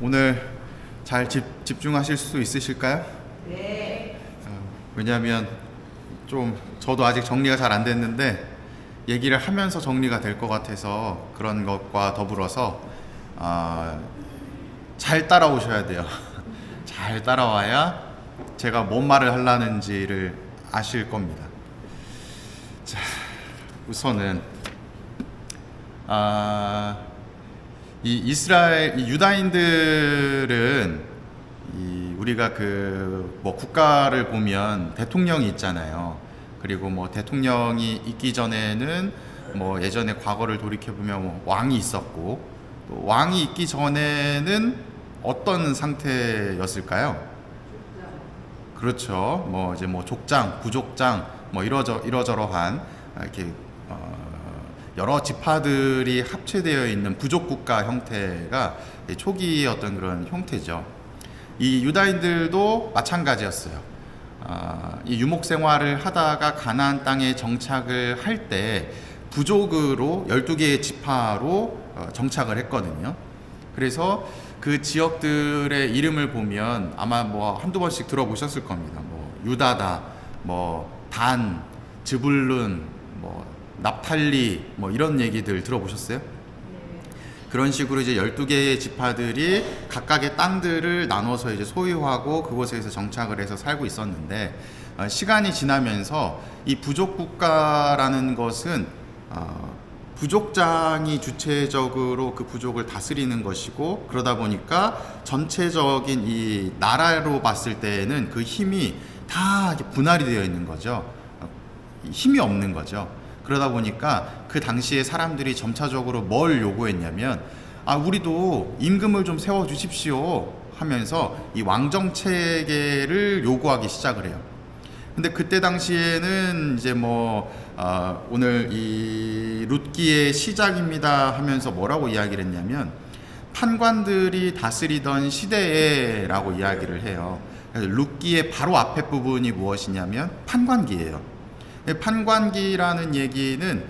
오늘 잘 집중하실 수 있으실까요? 네. 왜냐하면 좀 저도 아직 정리가 잘 안 됐는데 얘기를 하면서 정리가 될 것 같아서 그런 것과 더불어서 잘 따라오셔야 돼요. 잘 따라와야 제가 뭔 말을 하려는지를 아실 겁니다. 자, 우선은 이 이스라엘, 이 유다인들은 우리가 뭐 국가를 보면 대통령이 있잖아요. 그리고 뭐 대통령이 있기 전에는 뭐 예전에 과거를 돌이켜 보면 뭐 왕이 있었고, 또 왕이 있기 전에는 어떤 상태였을까요? 그렇죠. 뭐 이제 뭐 족장, 부족장, 뭐 이러저러한 이렇게 여러 지파들이 합체되어 있는 부족 국가 형태가 초기의 어떤 그런 형태죠. 이 유다인들도 마찬가지였어요. 이 유목 생활을 하다가 가나안 땅에 정착을 할 때 부족으로 12개의 지파로 정착을 했거든요. 그래서 그 지역들의 이름을 보면 아마 뭐 한두 번씩 들어보셨을 겁니다. 뭐 유다다, 뭐 단, 즈불룬, 뭐 납탈리, 뭐 이런 얘기들 들어보셨어요? 그런 식으로 이제 12개의 지파들이 각각의 땅들을 나눠서 이제 소유하고 그곳에서 정착을 해서 살고 있었는데, 시간이 지나면서 이 부족 국가라는 것은 부족장이 주체적으로 그 부족을 다스리는 것이고, 그러다 보니까 전체적인 이 나라로 봤을 때에는 그 힘이 다 분할이 되어 있는 거죠. 힘이 없는 거죠. 그러다 보니까 그 당시에 사람들이 점차적으로 뭘 요구했냐면, 우리도 임금을 좀 세워 주십시오 하면서 이 왕정 체계를 요구하기 시작을 해요. 근데 그때 당시에는 이제 오늘 이 룻기의 시작입니다 하면서 뭐라고 이야기를 했냐면, 판관들이 다스리던 시대에라고 이야기를 해요. 그래서 룻기의 바로 앞에 부분이 무엇이냐면 판관기예요. 판관기라는 얘기는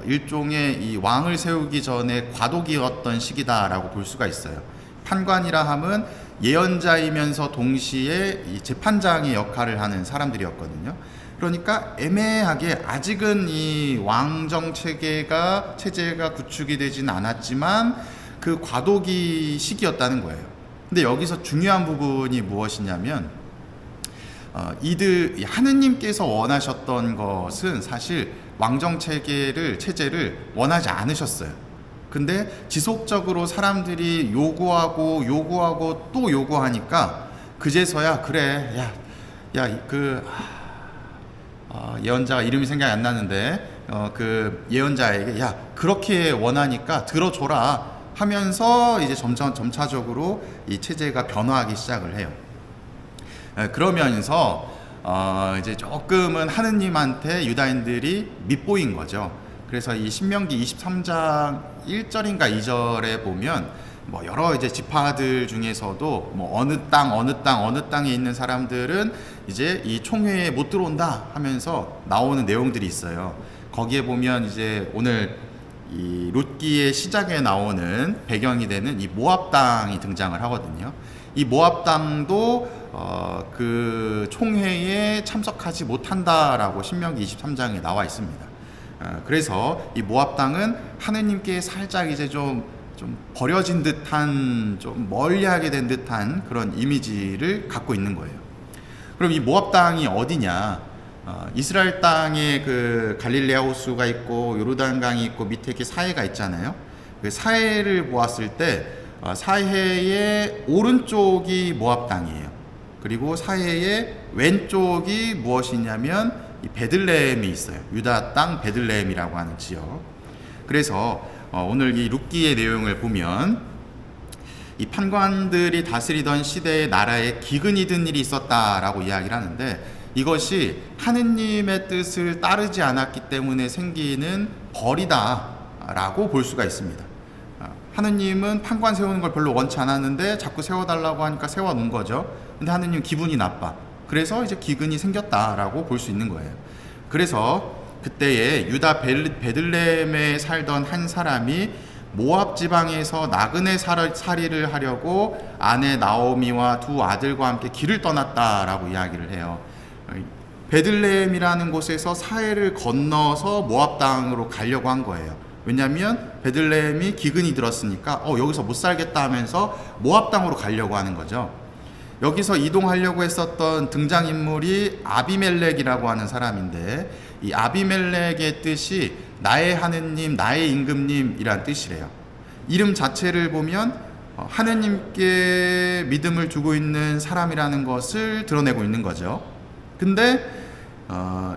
일종의 이 왕을 세우기 전에 과도기였던 시기다라고 볼 수가 있어요. 판관이라 함은 예언자이면서 동시에 이 재판장의 역할을 하는 사람들이었거든요. 그러니까 애매하게 아직은 이 왕정 체제가 구축이 되진 않았지만 그 과도기 시기였다는 거예요. 근데 여기서 중요한 부분이 무엇이냐면, 하느님께서 원하셨던 것은 사실 왕정 체제를 원하지 않으셨어요. 근데 지속적으로 사람들이 요구하고 또 요구하니까 그제서야 그래, 예언자가 이름이 생각이 안 나는데 그 예언자에게 그렇게 원하니까 들어줘라 하면서 이제 점차적으로 이 체제가 변화하기 시작을 해요. 그러면서 이제 조금은 하느님한테 유다인들이 밉보인 거죠. 그래서 이 신명기 23장 1절인가 2절에 보면 뭐 여러 이제 지파들 중에서도 뭐 어느 땅에 있는 사람들은 이제 이 총회에 못 들어온다 하면서 나오는 내용들이 있어요. 거기에 보면 이제 오늘 이 룻기의 시작에 나오는 배경이 되는 이 모압 땅이 등장을 하거든요. 이 모압 땅도 그 총회에 참석하지 못한다라고 신명기 23장에 나와 있습니다. 그래서 이 모압 땅은 하느님께 살짝 이제 좀 버려진 듯한, 좀 멀리하게 된 듯한 그런 이미지를 갖고 있는 거예요. 그럼 이 모압 땅이 어디냐? 이스라엘 땅에 그 갈릴레아 호수가 있고 요르단강이 있고 밑에 이렇게 사해가 있잖아요. 그 사해를 보았을 때 사해의 오른쪽이 모압 땅이에요. 그리고 사해의 왼쪽이 무엇이냐면 이 베들레헴이 있어요. 유다 땅 베들레헴이라고 하는 지역. 그래서 오늘 이 룻기의 내용을 보면 이 판관들이 다스리던 시대의 나라에 기근이 든 일이 있었다라고 이야기를 하는데, 이것이 하느님의 뜻을 따르지 않았기 때문에 생기는 벌이다라고 볼 수가 있습니다. 하느님은 판관 세우는 걸 별로 원치 않았는데 자꾸 세워달라고 하니까 세워놓은 거죠. 근데 하느님 기분이 나빠. 그래서 이제 기근이 생겼다라고 볼 수 있는 거예요. 그래서 그때에 유다 베들레헴에 살던 한 사람이 모압 지방에서 나그네 살이를 하려고 아내 나오미와 두 아들과 함께 길을 떠났다라고 이야기를 해요. 베들레헴이라는 곳에서 사해를 건너서 모압 땅으로 가려고 한 거예요. 왜냐하면 베들레헴이 기근이 들었으니까 여기서 못 살겠다 하면서 모압 땅으로 가려고 하는 거죠. 여기서 이동하려고 했었던 등장인물이 아비멜렉이라고 하는 사람인데, 이 아비멜렉의 뜻이 나의 하느님, 나의 임금님이란 뜻이래요. 이름 자체를 보면 하느님께 믿음을 두고 있는 사람이라는 것을 드러내고 있는 거죠. 근데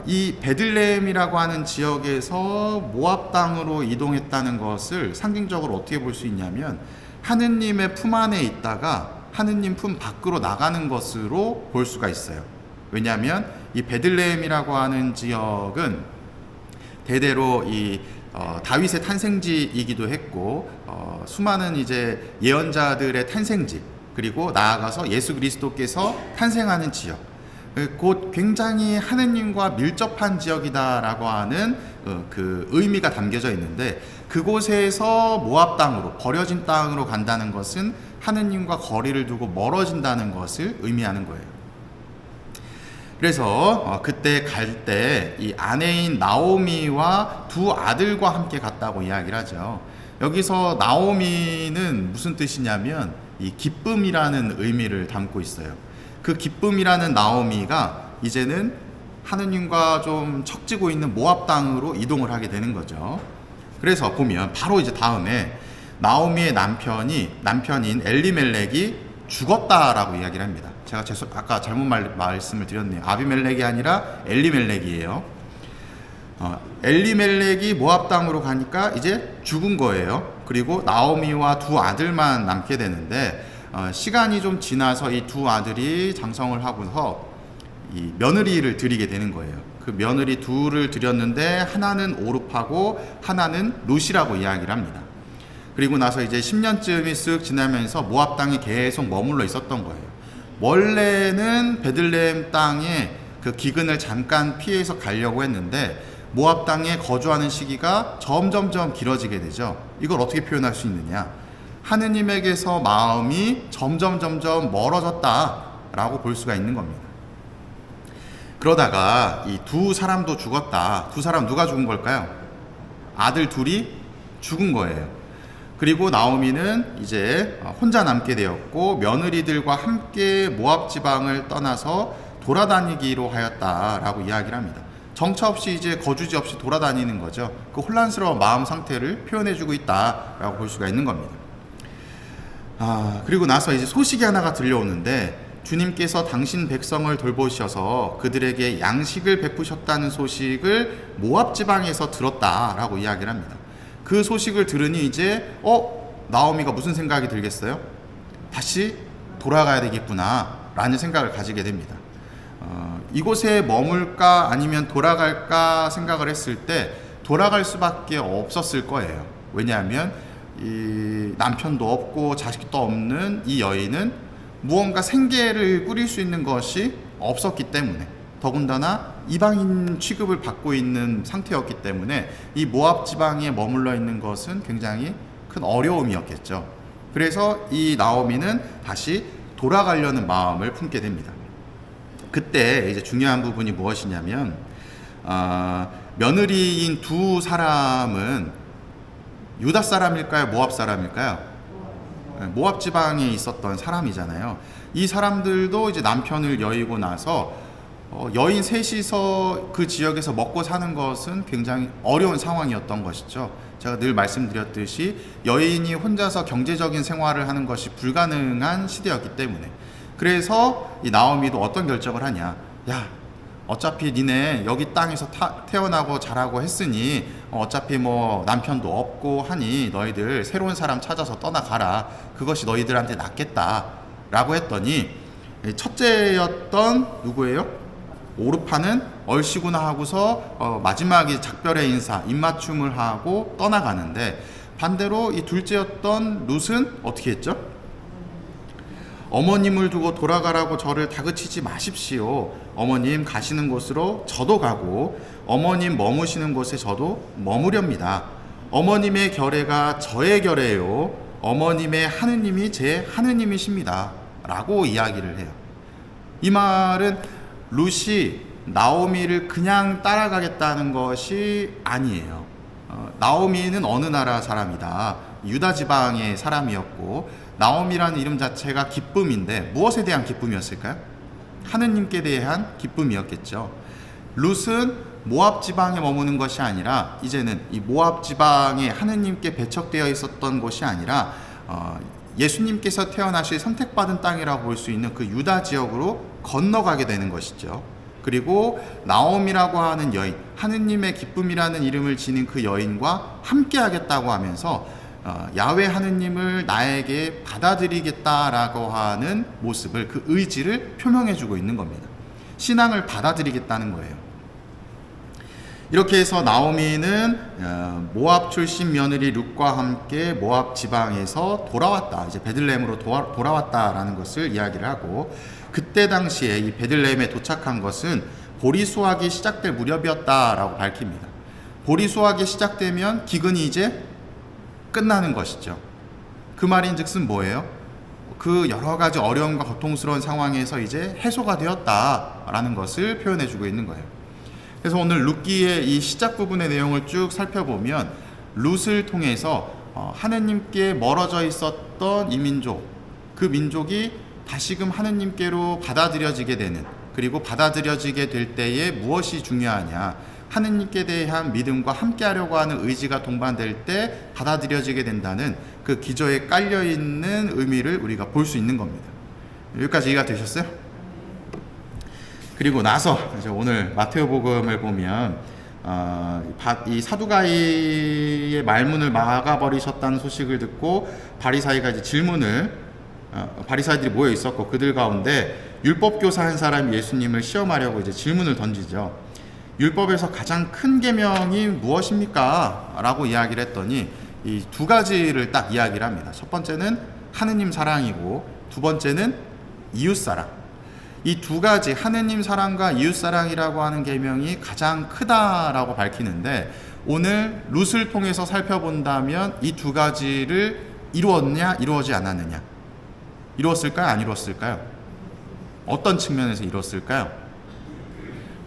이 베들레헴이라고 하는 지역에서 모압 땅으로 이동했다는 것을 상징적으로 어떻게 볼 수 있냐면, 하느님의 품 안에 있다가 하느님 품 밖으로 나가는 것으로 볼 수가 있어요. 왜냐하면 이 베들레헴이라고 하는 지역은 대대로 이 다윗의 탄생지이기도 했고, 수많은 이제 예언자들의 탄생지, 그리고 나아가서 예수 그리스도께서 탄생하는 지역, 곧 굉장히 하느님과 밀접한 지역이다라고 하는 그 의미가 담겨져 있는데, 그곳에서 모압 땅으로, 버려진 땅으로 간다는 것은 하느님과 거리를 두고 멀어진다는 것을 의미하는 거예요. 그래서 그때 갈 때 이 아내인 나오미와 두 아들과 함께 갔다고 이야기를 하죠. 여기서 나오미는 무슨 뜻이냐면 이 기쁨이라는 의미를 담고 있어요. 그 기쁨이라는 나오미가 이제는 하느님과 좀 척지고 있는 모압 땅으로 이동을 하게 되는 거죠. 그래서 보면 바로 이제 다음에 나오미의 남편인 엘리멜렉이 죽었다라고 이야기를 합니다. 제가 아까 잘못 말씀을 드렸네요. 아비멜렉이 아니라 엘리멜렉이에요. 엘리멜렉이 모압 땅으로 가니까 이제 죽은 거예요. 그리고 나오미와 두 아들만 남게 되는데, 시간이 좀 지나서 이 두 아들이 장성을 하고서 이 며느리를 드리게 되는 거예요. 그 며느리 둘을 드렸는데 하나는 오룹하고 하나는 룻이라고 이야기를 합니다. 그리고 나서 이제 10년쯤이 쓱 지나면서 모압 땅에 계속 머물러 있었던 거예요. 원래는 베들레헴 땅에 그 기근을 잠깐 피해서 가려고 했는데, 모압 땅에 거주하는 시기가 점점점 길어지게 되죠. 이걸 어떻게 표현할 수 있느냐? 하느님에게서 마음이 점점 멀어졌다라고 볼 수가 있는 겁니다. 그러다가 이 두 사람도 죽었다. 두 사람 누가 죽은 걸까요? 아들 둘이 죽은 거예요. 그리고 나오미는 이제 혼자 남게 되었고, 며느리들과 함께 모압 지방을 떠나서 돌아다니기로 하였다라고 이야기를 합니다. 정처 없이 이제 거주지 없이 돌아다니는 거죠. 그 혼란스러운 마음 상태를 표현해주고 있다라고 볼 수가 있는 겁니다. 그리고 나서 이제 소식이 하나가 들려오는데, 주님께서 당신 백성을 돌보셔서 그들에게 양식을 베푸셨다는 소식을 모압 지방에서 들었다라고 이야기를 합니다. 그 소식을 들으니 이제 나오미가 무슨 생각이 들겠어요? 다시 돌아가야 되겠구나 라는 생각을 가지게 됩니다. 이곳에 머물까 아니면 돌아갈까 생각을 했을 때 돌아갈 수밖에 없었을 거예요. 왜냐하면 이 남편도 없고 자식도 없는 이 여인은 무언가 생계를 꾸릴 수 있는 것이 없었기 때문에, 더군다나 이방인 취급을 받고 있는 상태였기 때문에 이 모압 지방에 머물러 있는 것은 굉장히 큰 어려움이었겠죠. 그래서 이 나오미는 다시 돌아가려는 마음을 품게 됩니다. 그때 이제 중요한 부분이 무엇이냐면, 며느리인 두 사람은 유다 사람일까요? 모압 사람일까요? 모압 지방에 있었던 사람이잖아요. 이 사람들도 이제 남편을 여의고 나서 여인 셋이서 그 지역에서 먹고 사는 것은 굉장히 어려운 상황이었던 것이죠. 제가 늘 말씀드렸듯이 여인이 혼자서 경제적인 생활을 하는 것이 불가능한 시대였기 때문에, 그래서 이 나오미도 어떤 결정을 하냐, 야 어차피 니네 여기 땅에서 태어나고 자라고 했으니 어차피 뭐 남편도 없고 하니 너희들 새로운 사람 찾아서 떠나가라, 그것이 너희들한테 낫겠다 라고 했더니, 첫째였던 누구예요? 오르파는 얼씨구나 하고서 마지막에 작별의 인사, 입맞춤을 하고 떠나가는데, 반대로 이 둘째였던 룻은 어떻게 했죠? 어머님을 두고 돌아가라고 저를 다그치지 마십시오. 어머님 가시는 곳으로 저도 가고 어머님 머무시는 곳에 저도 머무렵니다. 어머님의 결례가 저의 결례요 어머님의 하느님이 제 하느님이십니다 라고 이야기를 해요. 이 말은 룻이 나오미를 그냥 따라가겠다는 것이 아니에요. 나오미는 어느 나라 사람이다. 유다 지방의 사람이었고 나오미라는 이름 자체가 기쁨인데 무엇에 대한 기쁨이었을까요? 하느님께 대한 기쁨이었겠죠. 룻은 모압 지방에 머무는 것이 아니라 이제는 이 모압 지방에 하느님께 배척되어 있었던 곳이 아니라 예수님께서 태어나실 선택받은 땅이라고 볼 수 있는 그 유다 지역으로 건너가게 되는 것이죠. 그리고 나옴이라고 하는 여인, 하느님의 기쁨이라는 이름을 지닌 그 여인과 함께 하겠다고 하면서 야훼 하느님을 나에게 받아들이겠다라고 하는 모습을, 그 의지를 표명해 주고 있는 겁니다. 신앙을 받아들이겠다는 거예요. 이렇게 해서 나오미는 모압 출신 며느리 룻과 함께 모압 지방에서 돌아왔다. 이제 베들레헴으로 돌아왔다라는 것을 이야기를 하고, 그때 당시에 이 베들레헴에 도착한 것은 보리 수확이 시작될 무렵이었다라고 밝힙니다. 보리 수확이 시작되면 기근이 이제 끝나는 것이죠. 그 말인즉슨 뭐예요? 그 여러 가지 어려움과 고통스러운 상황에서 이제 해소가 되었다라는 것을 표현해주고 있는 거예요. 그래서 오늘 룻기의 이 시작 부분의 내용을 쭉 살펴보면 룻을 통해서 하느님께 멀어져 있었던 이 민족, 그 민족이 다시금 하느님께로 받아들여지게 되는, 그리고 받아들여지게 될 때에 무엇이 중요하냐, 하느님께 대한 믿음과 함께하려고 하는 의지가 동반될 때 받아들여지게 된다는 그 기저에 깔려있는 의미를 우리가 볼 수 있는 겁니다. 여기까지 이해가 되셨어요? 그리고 나서 이제 오늘 마테오복음을 보면 이 사두가이의 말문을 막아버리셨다는 소식을 듣고 바리사이가 이제 질문을, 바리사이들이 모여 있었고 그들 가운데 율법교사 한 사람이 예수님을 시험하려고 이제 질문을 던지죠. 율법에서 가장 큰 계명이 무엇입니까? 라고 이야기를 했더니 이 두 가지를 딱 이야기를 합니다. 첫 번째는 하느님 사랑이고 두 번째는 이웃 사랑. 이 두 가지, 하느님 사랑과 이웃 사랑이라고 하는 계명이 가장 크다라고 밝히는데, 오늘 룻을 통해서 살펴본다면 이 두 가지를 이루었냐 이루어지지 않았느냐, 이루었을까요 안 이루었을까요? 어떤 측면에서 이루었을까요?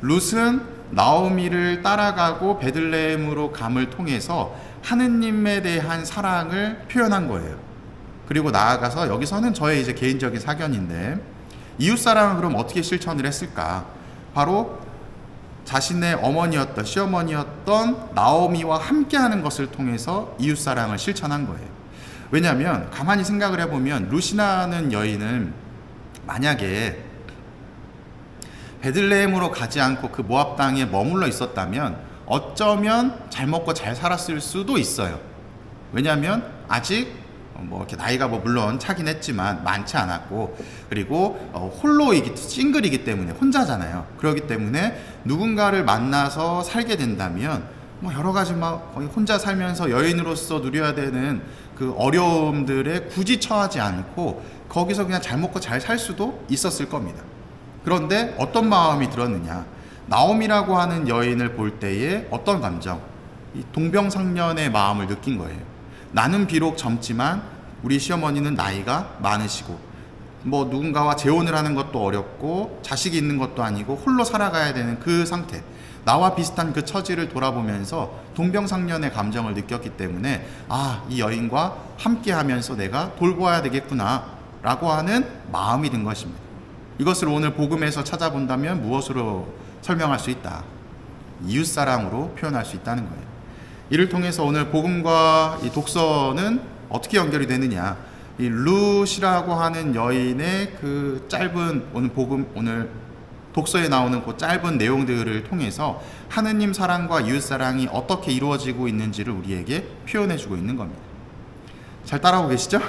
룻은 나오미를 따라가고 베들레헴으로 감을 통해서 하느님에 대한 사랑을 표현한 거예요. 그리고 나아가서 여기서는 저의 이제 개인적인 사견인데, 이웃사랑을 그럼 어떻게 실천을 했을까? 바로 자신의 어머니였던, 시어머니였던 나오미와 함께하는 것을 통해서 이웃사랑을 실천한 거예요. 왜냐하면 가만히 생각을 해보면 룻이라는 여인은 만약에 베들레헴으로 가지 않고 그 모압 땅에 머물러 있었다면 어쩌면 잘 먹고 잘 살았을 수도 있어요. 왜냐하면 아직 이렇게 나이가 물론 차긴 했지만 많지 않았고, 그리고 싱글이기 때문에, 혼자잖아요. 그렇기 때문에 누군가를 만나서 살게 된다면 여러 가지 거의 혼자 살면서 여인으로서 누려야 되는 그 어려움들에 굳이 처하지 않고 거기서 그냥 잘 먹고 잘 살 수도 있었을 겁니다. 그런데 어떤 마음이 들었느냐, 나옴이라고 하는 여인을 볼 때에 어떤 감정, 이 동병상련의 마음을 느낀 거예요. 나는 비록 젊지만 우리 시어머니는 나이가 많으시고 누군가와 재혼을 하는 것도 어렵고 자식이 있는 것도 아니고 홀로 살아가야 되는 그 상태, 나와 비슷한 그 처지를 돌아보면서 동병상련의 감정을 느꼈기 때문에 이 여인과 함께 하면서 내가 돌보아야 되겠구나 라고 하는 마음이 든 것입니다. 이것을 오늘 복음에서 찾아본다면 무엇으로 설명할 수 있다? 이웃사랑으로 표현할 수 있다는 거예요. 이를 통해서 오늘 복음과 이 독서는 어떻게 연결이 되느냐, 이 룻이라고 하는 여인의 그 짧은 오늘 독서에 나오는 그 짧은 내용들을 통해서 하느님 사랑과 이웃 사랑이 어떻게 이루어지고 있는지를 우리에게 표현해 주고 있는 겁니다. 잘 따라오고 계시죠?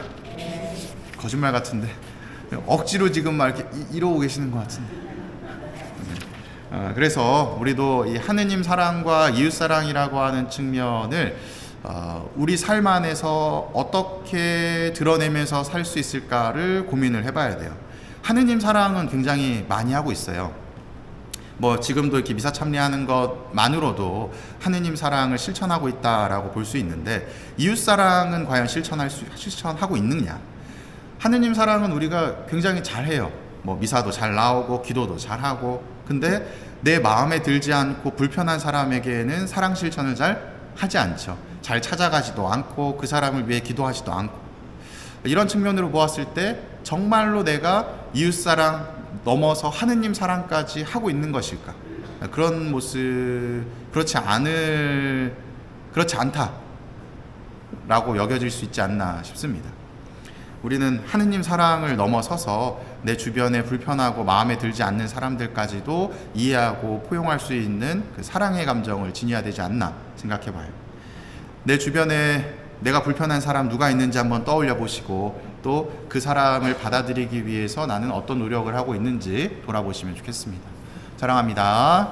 거짓말 같은데 억지로 지금 이렇게 이러고 계시는 것 같은데. 그래서 우리도 이 하느님 사랑과 이웃 사랑이라고 하는 측면을 우리 삶 안에서 어떻게 드러내면서 살 수 있을까를 고민을 해봐야 돼요. 하느님 사랑은 굉장히 많이 하고 있어요. 뭐 지금도 이렇게 미사 참여하는 것만으로도 하느님 사랑을 실천하고 있다라고 볼 수 있는데, 이웃 사랑은 과연 실천하고 있느냐? 하느님 사랑은 우리가 굉장히 잘해요. 뭐 미사도 잘 나오고 기도도 잘하고, 근데 내 마음에 들지 않고 불편한 사람에게는 사랑 실천을 잘 하지 않죠. 잘 찾아가지도 않고 그 사람을 위해 기도하지도 않고. 이런 측면으로 보았을 때 정말로 내가 이웃 사랑 넘어서 하느님 사랑까지 하고 있는 것일까? 그런 모습, 그렇지 않다라고 여겨질 수 있지 않나 싶습니다. 우리는 하느님 사랑을 넘어서서 내 주변에 불편하고 마음에 들지 않는 사람들까지도 이해하고 포용할 수 있는 그 사랑의 감정을 지녀야 되지 않나 생각해 봐요. 내 주변에 내가 불편한 사람 누가 있는지 한번 떠올려 보시고, 또 그 사람을 받아들이기 위해서 나는 어떤 노력을 하고 있는지 돌아보시면 좋겠습니다. 사랑합니다.